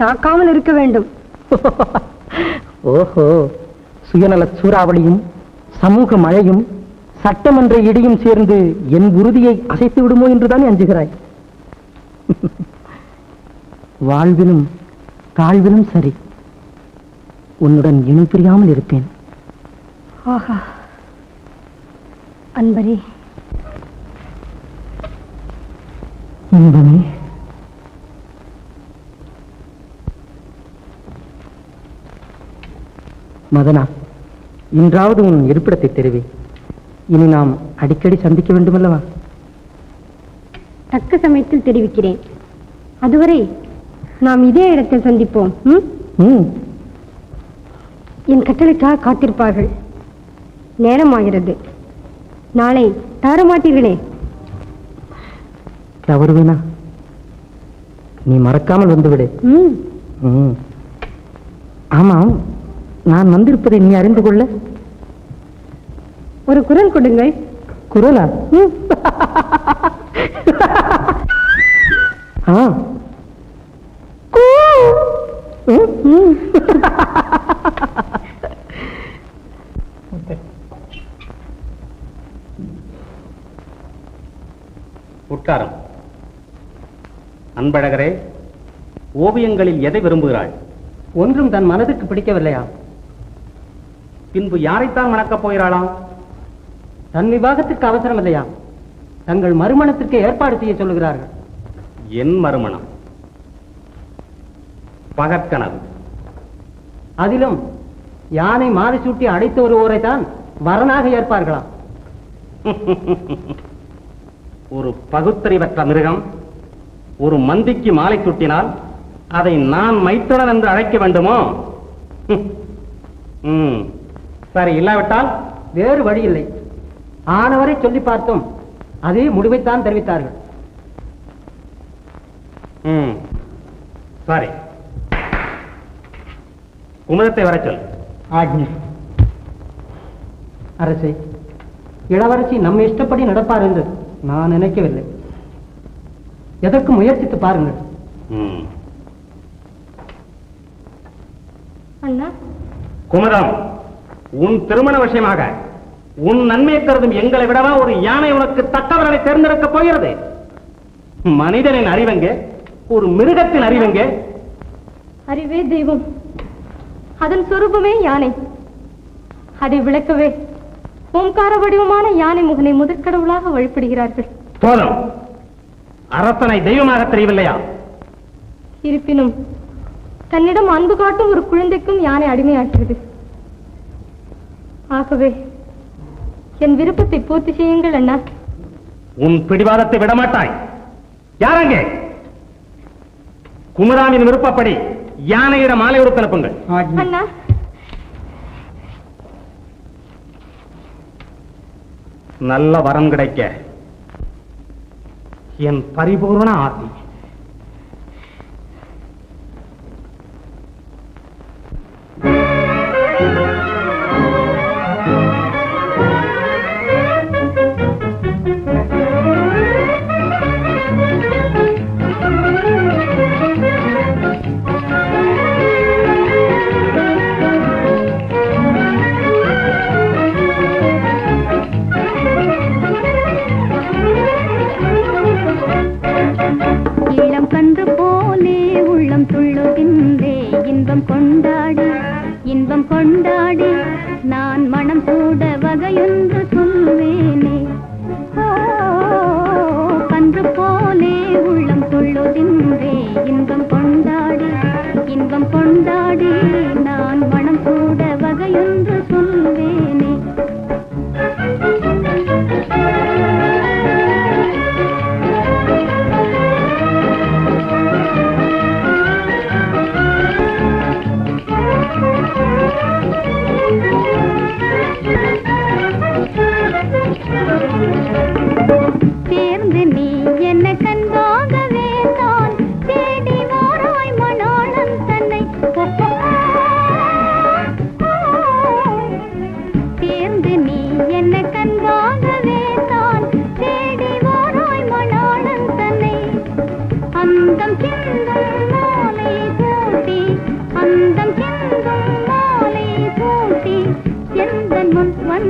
தாக்காமல் இருக்க வேண்டும். ஓஹோ, சுயநல சூறாவளியும் சமூக மழையும் சட்டமன்ற இடியும் சேர்ந்து என் உறுதியை அசைத்து விடுமோ என்றுதான் அஞ்சுகிறாய். வாழ்விலும் தாழ்விலும் சரி, உன்னுடன் இணை புரியாமல் இருப்பேன். ஆஹா அன்பரே, இன்பமே, மதனா, இன்றாவது உன் இருப்பிடத்தை தெரிவி. இனி நாம் அடிக்கடி சந்திக்க வேண்டுமல்லவா? தக்க சமயத்தில் தெரிவிக்கிறேன். அதுவரை நாம் இதே இடத்தில் சந்திப்போம். என் கட்டளைக்காக காத்திருப்பார்கள். நேரமாகிறது. நாளை தவறமாட்டீர்களே? தவறுவேனா? நீ மறக்காமல் வந்துவிடு. ஆமாம், நான் வந்திருப்பதை நீ அறிந்து கொள்ள ஒரு குரல் கொடுங்கள். குரலா? உட்காரம். அன்பழகரே, ஓவியங்களில் எதை விரும்புகிறாள்? ஒன்றும் தன் மனதுக்கு பிடிக்கவில்லையா? பின்பு யாரைத்தான் மணக்கப் போகிறாளாம்? தன் விவாகத்திற்கு அவசரம் இல்லையா? தங்கள் மறுமணத்திற்கு ஏற்பாடு செய்ய சொல்லுகிறார்கள். என் மறுமணம்? பகற்கனவு. அதிலும் யானை மாலை சூட்டி அடைத்து வருவோரை தான் வரனாக ஏற்பார்களாம். ஒரு பகுத்தறிவற்ற மிருகம் ஒரு மந்திக்கு மாலை சூட்டினால் அதை நான் மைத்துடன் என்று அழைக்க வேண்டுமோ? சரி, இல்லாவிட்டால் வேறு வழி இல்லை. ஆனவரை சொல்லி பார்த்தோம், அதே முடிவைத்தான் தெரிவித்தார்கள். சரி, குமுதத்தை வர சொல். ஆஜ்ஞை. அரசே, இளவரசி நம்ம இஷ்டப்படி நடப்பார் என்று நான் நினைக்கவில்லை. எதற்கு முயற்சித்து பாருங்கள். அண்ணா, குமுதம், உன் திருமண விஷயமாக உன் நன்மையை கருதும் எங்களை விடவா ஒரு யானை உனக்கு தக்கவர்களை தேர்ந்தெடுக்கப் போகிறது? மனிதனின் அறிவெங்கே? ஒரு மிருகத்தின் அறிவெங்கே? அறிவே தெய்வம், அதன் சொரூபமே யானை. அதை விளக்கவே ஓம்கார வடிவமான யானை முகனை முதற்கடவுளாக வழிபடுகிறார்கள். போதும், அரசனை தெய்வமாக தெரியவில்லையா? இருப்பினும் தன்னிடம் அன்பு காட்டும் ஒரு குழந்தைக்கும் யானை அடிமையாகிறது. ஆகவே என் விருப்பத்தை பூர்த்தி செய்யுங்கள் அண்ணா. உன் பிடிவாதத்தை விடமாட்டாய். யாரங்கே? குமுதாவின் விருப்பப்படி யானையிடம் மாலை உடுத்த அனுப்புங்கள். அண்ணா, நல்ல வரம் கிடைக்க என் பரிபூர்ண ஆசி. இன்பம் கொண்டாடி நான் மனம் கூட வகையொன்று சொல்வேனே. கன்று போலே உள்ளம் துள்ளுகின்றே. இன்பம் கொண்டாடி நான் மனம் கூட வகையொன்று சொல்வேனே. சேர்ந்து நீ என்ன கண்பாகவே தான் தேடி வாராய் மணாளன் தன்னை.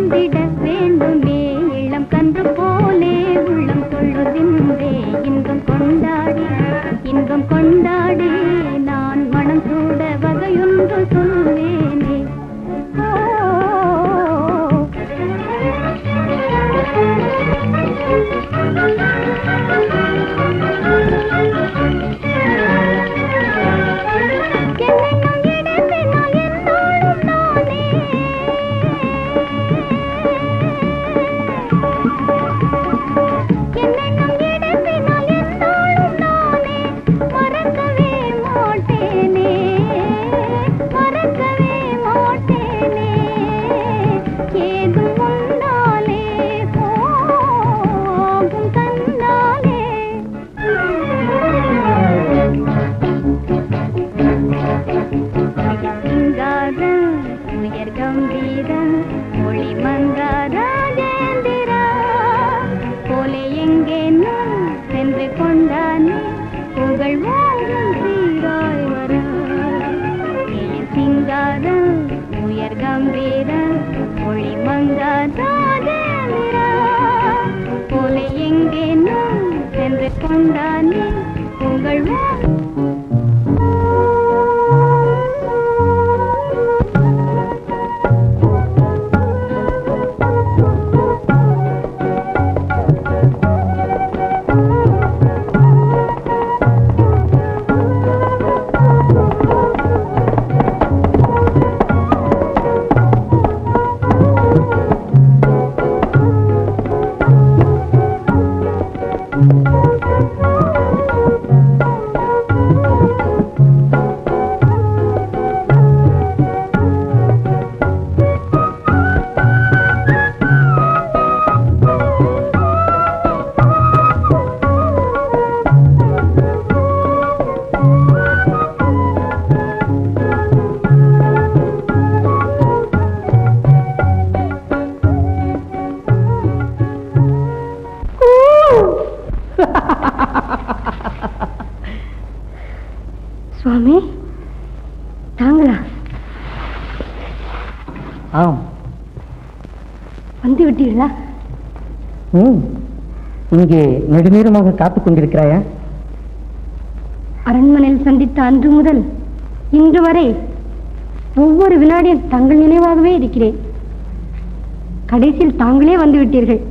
சேர்ந்திட வேண்டுமே இளம் கன்று போலே உள்ளம் கொள்ளுகின்றே இன்பம் கொண்டாடி நான் மனம் சூட வகையொன்று சொல்வேனே கொண்டானே உங்கள் சுவாமி தாங்களா? ஆம். வந்து விட்டீர்களா? இங்கே நெடுநேரமாக காத்துக் கொண்டிருக்கிறாயா? அரண்மனையில் சந்தித்த அன்று முதல் இன்று வரை ஒவ்வொரு வினாடியும் தங்கள் நினைவாகவே இருக்கிறேன். கடைசியில் தாங்களே வந்து விட்டீர்கள்.